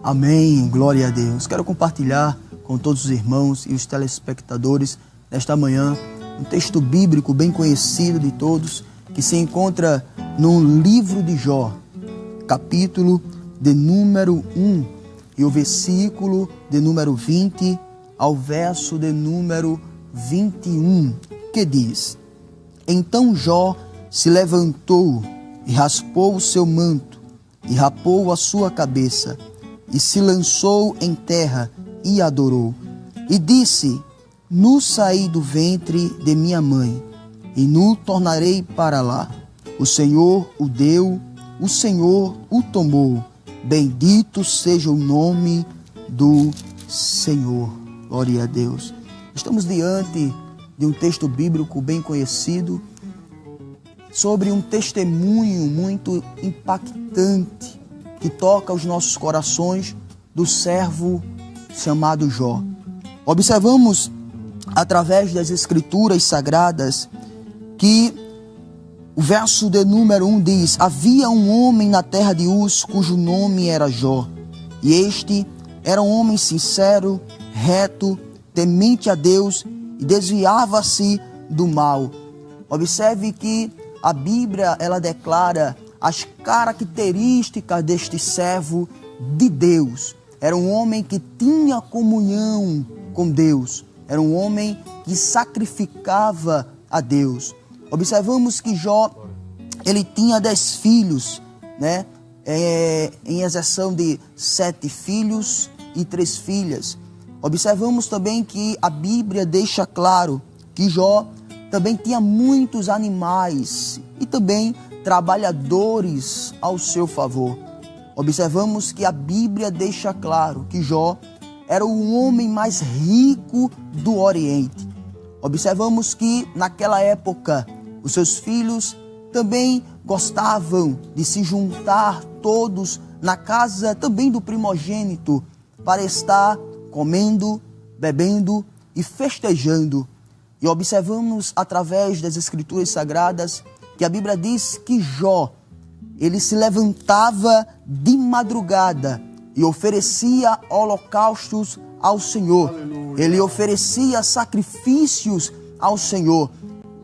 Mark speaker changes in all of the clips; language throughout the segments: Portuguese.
Speaker 1: Amém, glória a Deus. Quero compartilhar com todos os irmãos e os telespectadores nesta manhã um texto bíblico bem conhecido de todos, que se encontra no livro de Jó, capítulo de número 1 e o versículo de número 20 ao verso de número 21, que diz: Então Jó se levantou e raspou o seu manto e rapou a sua cabeça e se lançou em terra e adorou. E disse: Nu saí do ventre de minha mãe, e nu tornarei para lá. O Senhor o deu, o Senhor o tomou. Bendito seja o nome do Senhor. Glória a Deus. Estamos diante de um texto bíblico bem conhecido, sobre um testemunho muito impactante que toca os nossos corações do servo chamado Jó. Observamos através das Escrituras Sagradas que o verso de número 1 diz: Havia um homem na terra de Uz, cujo nome era Jó. E este era um homem sincero, reto, temente a Deus e desviava-se do mal. Observe que a Bíblia, ela declara as características deste servo de Deus. Era um homem que tinha comunhão com Deus. Era um homem que sacrificava a Deus. Observamos que Jó, ele tinha 10 filhos, né? Em exceção de 7 filhos e 3 filhas. Observamos também que a Bíblia deixa claro que Jó também tinha muitos animais e também trabalhadores ao seu favor. Observamos que a Bíblia deixa claro que Jó era o homem mais rico do Oriente. Observamos que naquela época os seus filhos também gostavam de se juntar todos na casa também do primogênito para estar comendo, bebendo e festejando. E observamos através das Escrituras Sagradas que a Bíblia diz que Jó, ele se levantava de madrugada e oferecia holocaustos ao Senhor. Aleluia. Ele oferecia sacrifícios ao Senhor.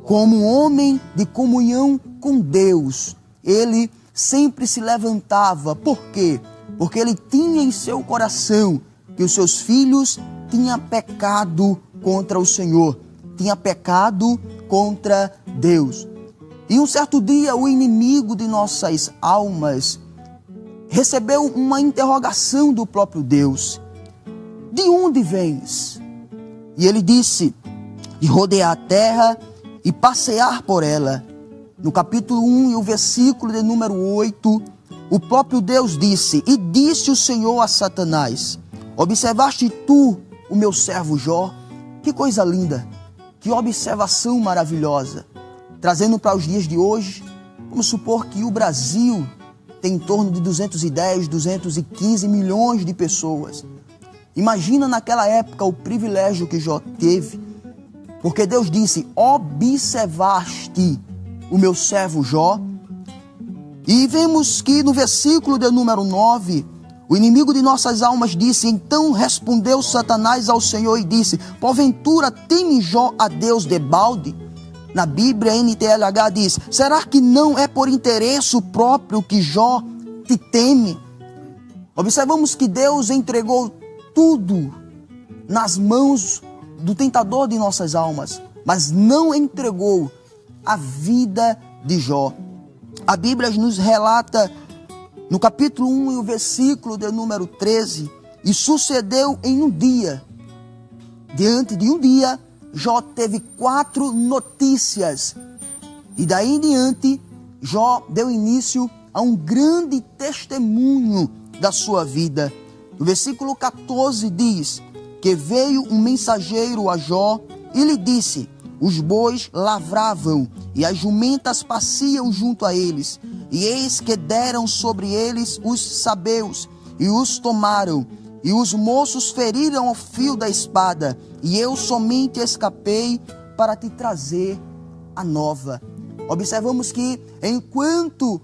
Speaker 1: Como um homem de comunhão com Deus, ele sempre se levantava. Por quê? Porque ele tinha em seu coração que os seus filhos tinham pecado contra o Senhor, tinha pecado contra Deus. E um certo dia o inimigo de nossas almas recebeu uma interrogação do próprio Deus: De onde vens? E ele disse: De rodear a terra e passear por ela. No capítulo 1 e o versículo de número 8, o próprio Deus disse: E disse o Senhor a Satanás: Observaste tu o meu servo Jó? Que coisa linda, que observação maravilhosa. Trazendo para os dias de hoje, vamos supor que o Brasil tem em torno de 210, 215 milhões de pessoas. Imagina naquela época o privilégio que Jó teve, porque Deus disse: Observaste o meu servo Jó. E vemos que no versículo de número 9, o inimigo de nossas almas disse: Então respondeu Satanás ao Senhor e disse: Porventura teme Jó a Deus debalde? Na Bíblia, NTLH diz: Será que não é por interesse próprio que Jó te teme? Observamos que Deus entregou tudo nas mãos do tentador de nossas almas, mas não entregou a vida de Jó. A Bíblia nos relata no capítulo 1 e o versículo de número 13: E sucedeu em um dia, diante de um dia, Jó teve 4 notícias. E daí em diante, Jó deu início a um grande testemunho da sua vida. No versículo 14 diz que veio um mensageiro a Jó e lhe disse: Os bois lavravam e as jumentas pasciam junto a eles. E eis que deram sobre eles os sabeus e os tomaram. E os moços feriram ao fio da espada, e eu somente escapei para te trazer a nova. observamos que enquanto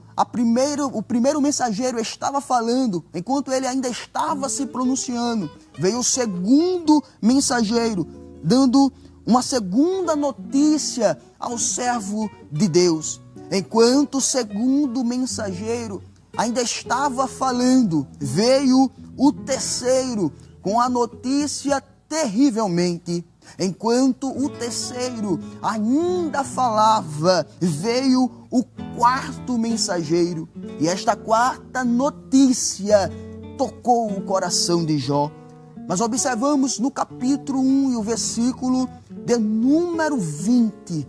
Speaker 1: o primeiro mensageiro estava falando, enquanto ele ainda estava se pronunciando, veio o segundo mensageiro, dando uma segunda notícia ao servo de Deus. Enquanto o segundo mensageiro ainda estava falando, veio o terceiro com a notícia terrivelmente. Enquanto o terceiro ainda falava, veio o quarto mensageiro. E esta quarta notícia tocou o coração de Jó. Mas observamos no capítulo 1 e o versículo de número 20,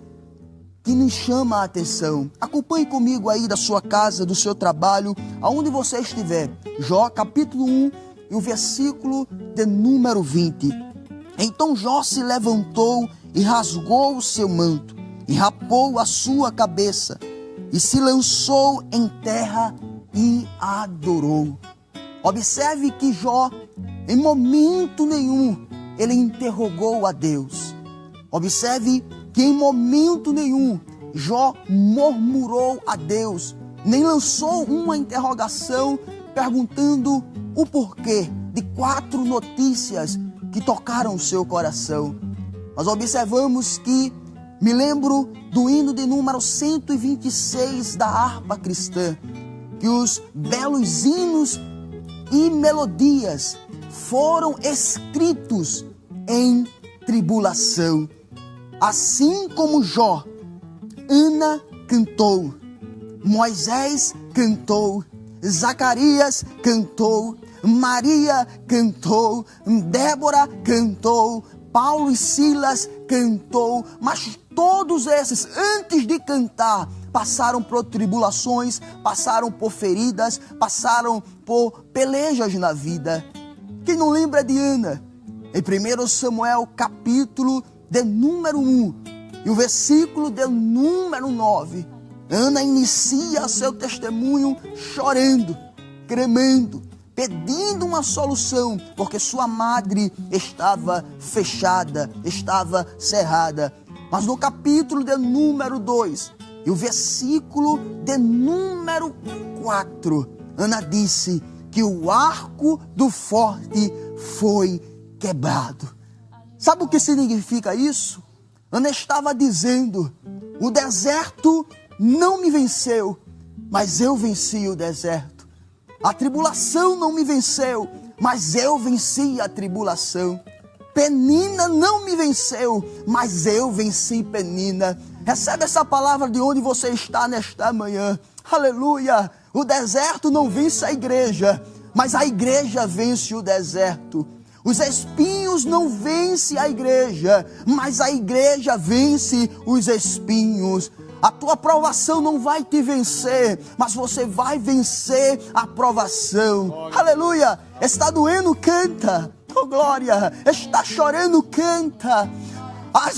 Speaker 1: que nos chama a atenção. Acompanhe comigo aí da sua casa, do seu trabalho, aonde você estiver. Jó, capítulo 1 e o versículo de número 20. Então Jó se levantou e rasgou o seu manto, e rapou a sua cabeça, e se lançou em terra e adorou. Observe que Jó, em momento nenhum, ele interrogou a Deus. Observe que em momento nenhum, Jó murmurou a Deus, nem lançou uma interrogação perguntando o porquê de 4 notícias que tocaram o seu coração. Nós observamos que, me lembro do hino de número 126 da harpa cristã, que os belos hinos e melodias foram escritos em tribulação. Assim como Jó, Ana cantou, Moisés cantou, Zacarias cantou, Maria cantou, Débora cantou, Paulo e Silas cantou, mas todos esses, antes de cantar, passaram por tribulações, passaram por feridas, passaram por pelejas na vida. Quem não lembra de Ana? Em 1 Samuel, capítulo de número 1, e o versículo de número 9, Ana inicia seu testemunho chorando, clamando, pedindo uma solução, porque sua madre estava fechada, estava cerrada. Mas no capítulo de número 2, e o versículo de número 4, Ana disse que o arco do forte foi quebrado. Sabe o que significa isso? Ana estava dizendo, o deserto não me venceu, mas eu venci o deserto. A tribulação não me venceu, mas eu venci a tribulação. Penina não me venceu, mas eu venci Penina. Recebe essa palavra de onde você está nesta manhã. Aleluia! O deserto não vence a igreja, mas a igreja vence o deserto. Os espinhos não vencem a igreja, mas a igreja vence os espinhos. A tua provação não vai te vencer, mas você vai vencer a provação. Aleluia! Está doendo, canta. Oh, glória! Está chorando, canta.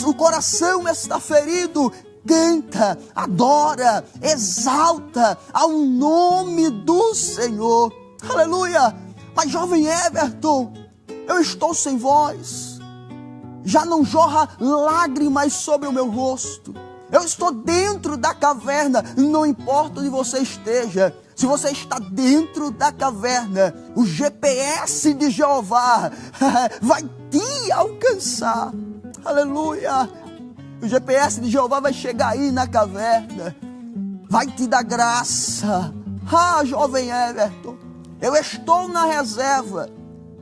Speaker 1: O coração está ferido, canta, adora, exalta ao nome do Senhor. Aleluia! Mas jovem Everton, eu estou sem voz. Já não jorra lágrimas sobre o meu rosto. Eu estou dentro da caverna, não importa onde você esteja. Se você está dentro da caverna, o GPS de Jeová vai te alcançar. Aleluia! O GPS de Jeová vai chegar aí na caverna, vai te dar graça. Ah, jovem Everton, eu estou na reserva,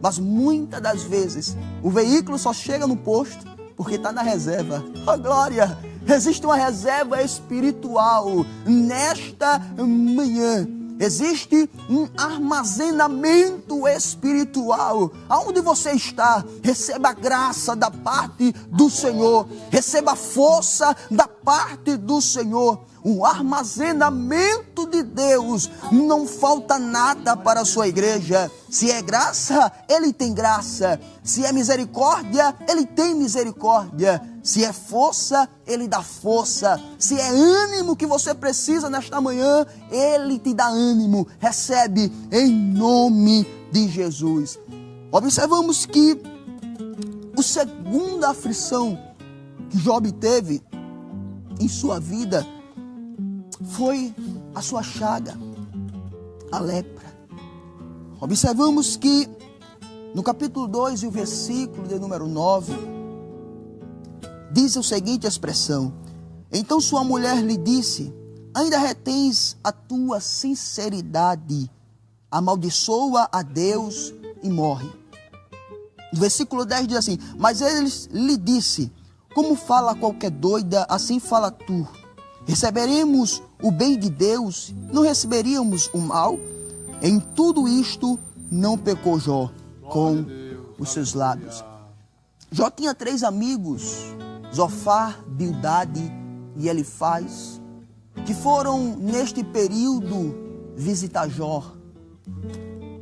Speaker 1: mas muitas das vezes o veículo só chega no posto porque está na reserva. Oh, glória! Existe uma reserva espiritual nesta manhã. Existe um armazenamento espiritual. Aonde você está, receba a graça da parte do Senhor. Receba a força da parte do Senhor. O armazenamento de Deus, não falta nada para a sua igreja. Se é graça, Ele tem graça. Se é misericórdia, Ele tem misericórdia. Se é força, Ele dá força. Se é ânimo que você precisa nesta manhã, Ele te dá ânimo. Recebe em nome de Jesus. Observamos que a segunda aflição que Job teve em sua vida foi a sua chaga, a lepra. Observamos que no capítulo 2 e o versículo de número 9, diz a seguinte expressão: então sua mulher lhe disse, ainda retens a tua sinceridade, amaldiçoa a Deus e morre. No versículo 10 diz assim, mas ele lhe disse, como fala qualquer doida, assim fala tu. Receberemos o bem de Deus, não receberíamos o mal? Em tudo isto não pecou Jó com os seus lábios. Jó tinha 3 amigos, Zofar, Bildade e Elifaz, que foram neste período visitar Jó.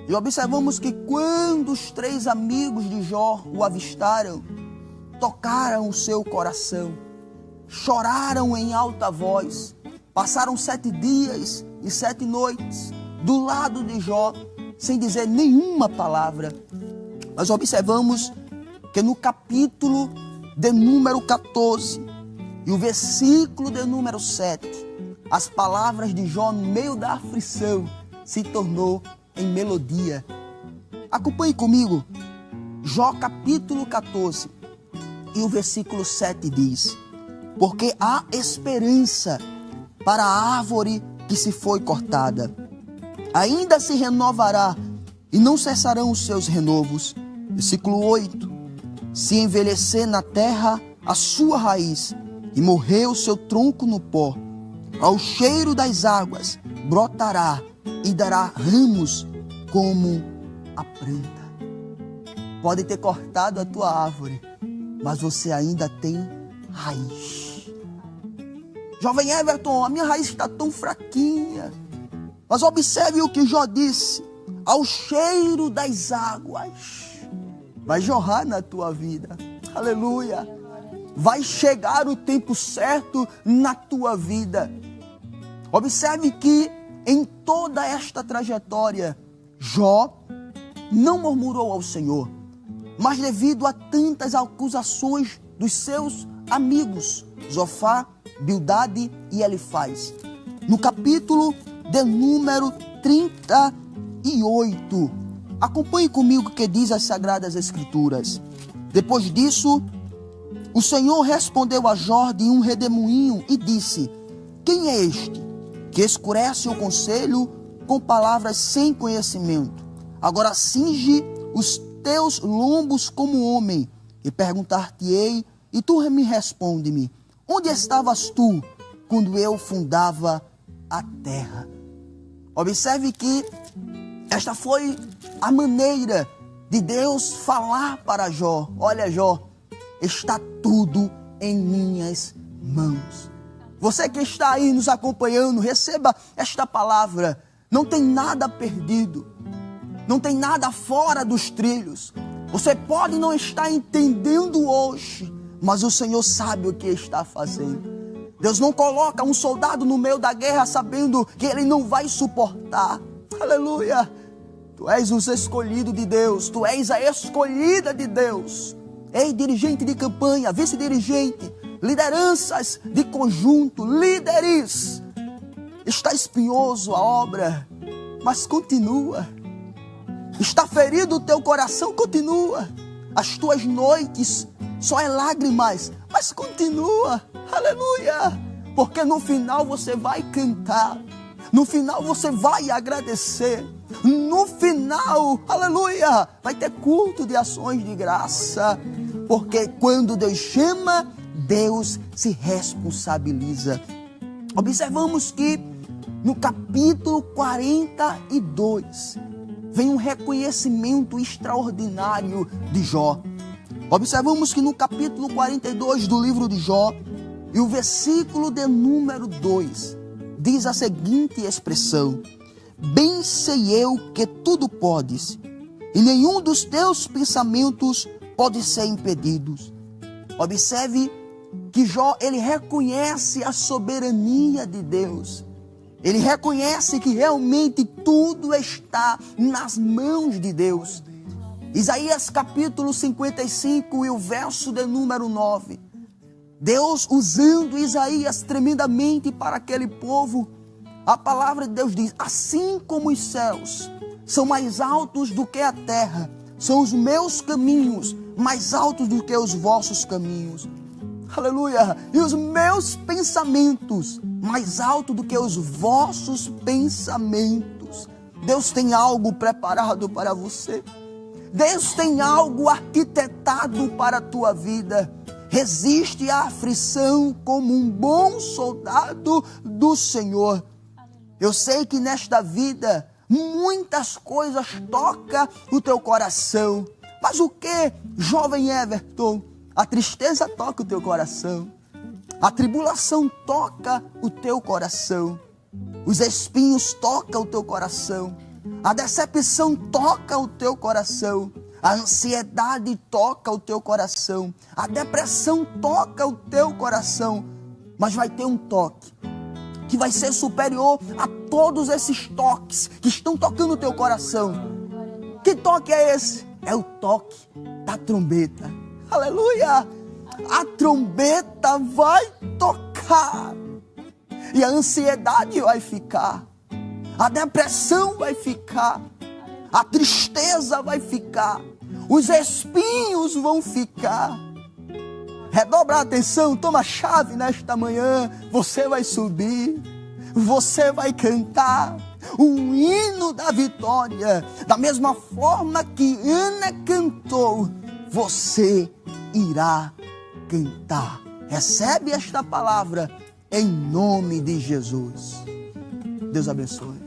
Speaker 1: E observamos que quando os 3 amigos de Jó o avistaram, tocaram o seu coração, choraram em alta voz, passaram 7 dias e 7 noites do lado de Jó, sem dizer nenhuma palavra. Nós observamos que no capítulo de número 14 e o versículo de número 7, as palavras de Jó no meio da aflição se tornou em melodia. Acompanhe comigo, Jó capítulo 14 e o versículo 7 diz, porque há esperança para a árvore que se foi cortada, ainda se renovará e não cessarão os seus renovos. Versículo 8, se envelhecer na terra a sua raiz e morrer o seu tronco no pó, ao cheiro das águas brotará e dará ramos como a planta. Pode ter cortado a tua árvore, mas você ainda tem raiz. Jovem Everton, a minha raiz está tão fraquinha. Mas observe o que Jó disse, ao cheiro das águas vai jorrar na tua vida. Aleluia. Vai chegar o tempo certo na tua vida. Observe que em toda esta trajetória, Jó não murmurou ao Senhor, mas devido a tantas acusações dos seus amigos, Zofar, Bildade e Elifaz. No capítulo de número 38, acompanhe comigo o que diz as Sagradas Escrituras. Depois disso, o Senhor respondeu a Jó de um redemoinho e disse, quem é este que escurece o conselho com palavras sem conhecimento? Agora cinge os teus lombos como homem e perguntar-te-ei, e tu me responde-me, onde estavas tu quando eu fundava a terra? Observe que esta foi a maneira de Deus falar para Jó. Olha, Jó, está tudo em minhas mãos. Você que está aí nos acompanhando, receba esta palavra. Não tem nada perdido. Não tem nada fora dos trilhos. Você pode não estar entendendo hoje, mas o Senhor sabe o que está fazendo. Deus não coloca um soldado no meio da guerra sabendo que ele não vai suportar. Aleluia! Tu és o escolhido de Deus, tu és a escolhida de Deus. Ei, dirigente de campanha, vice-dirigente, lideranças de conjunto, líderes. Está espinhoso a obra, mas continua. Está ferido o teu coração, continua. As tuas noites só é lágrimas, mas continua. Aleluia! Porque no final você vai cantar. No final você vai agradecer. No final, aleluia, vai ter culto de ações de graça. Porque quando Deus chama, Deus se responsabiliza. Observamos que no capítulo 42 vem um reconhecimento extraordinário de Jó. Observamos que no capítulo 42 do livro de Jó, e o versículo de número 2, diz a seguinte expressão: bem sei eu que tudo podes, e nenhum dos teus pensamentos pode ser impedidos. Observe que Jó, ele reconhece a soberania de Deus. Ele reconhece que realmente tudo está nas mãos de Deus. Isaías capítulo 55 e o verso de número 9 Deus usando Isaías tremendamente para aquele povo. A palavra de Deus diz: assim como os céus são mais altos do que a terra, são os meus caminhos mais altos do que os vossos caminhos. Aleluia! E os meus pensamentos mais altos do que os vossos pensamentos. Deus tem algo preparado para você. Deus tem algo arquitetado para a tua vida. Resiste à aflição como um bom soldado do Senhor. Eu sei que nesta vida muitas coisas tocam o teu coração. Mas o que, jovem Everton? A tristeza toca o teu coração. A tribulação toca o teu coração. Os espinhos tocam o teu coração. A decepção toca o teu coração. A ansiedade toca o teu coração. A depressão toca o teu coração. Mas vai ter um toque que vai ser superior a todos esses toques que estão tocando o teu coração. Que toque é esse? É o toque da trombeta. Aleluia! A trombeta vai tocar. E a ansiedade vai ficar. A depressão vai ficar. A tristeza vai ficar. Os espinhos vão ficar. Redobra a atenção, toma a chave nesta manhã. Você vai subir. Você vai cantar um hino da vitória. Da mesma forma que Ana cantou, você irá cantar. Recebe esta palavra em nome de Jesus. Deus abençoe.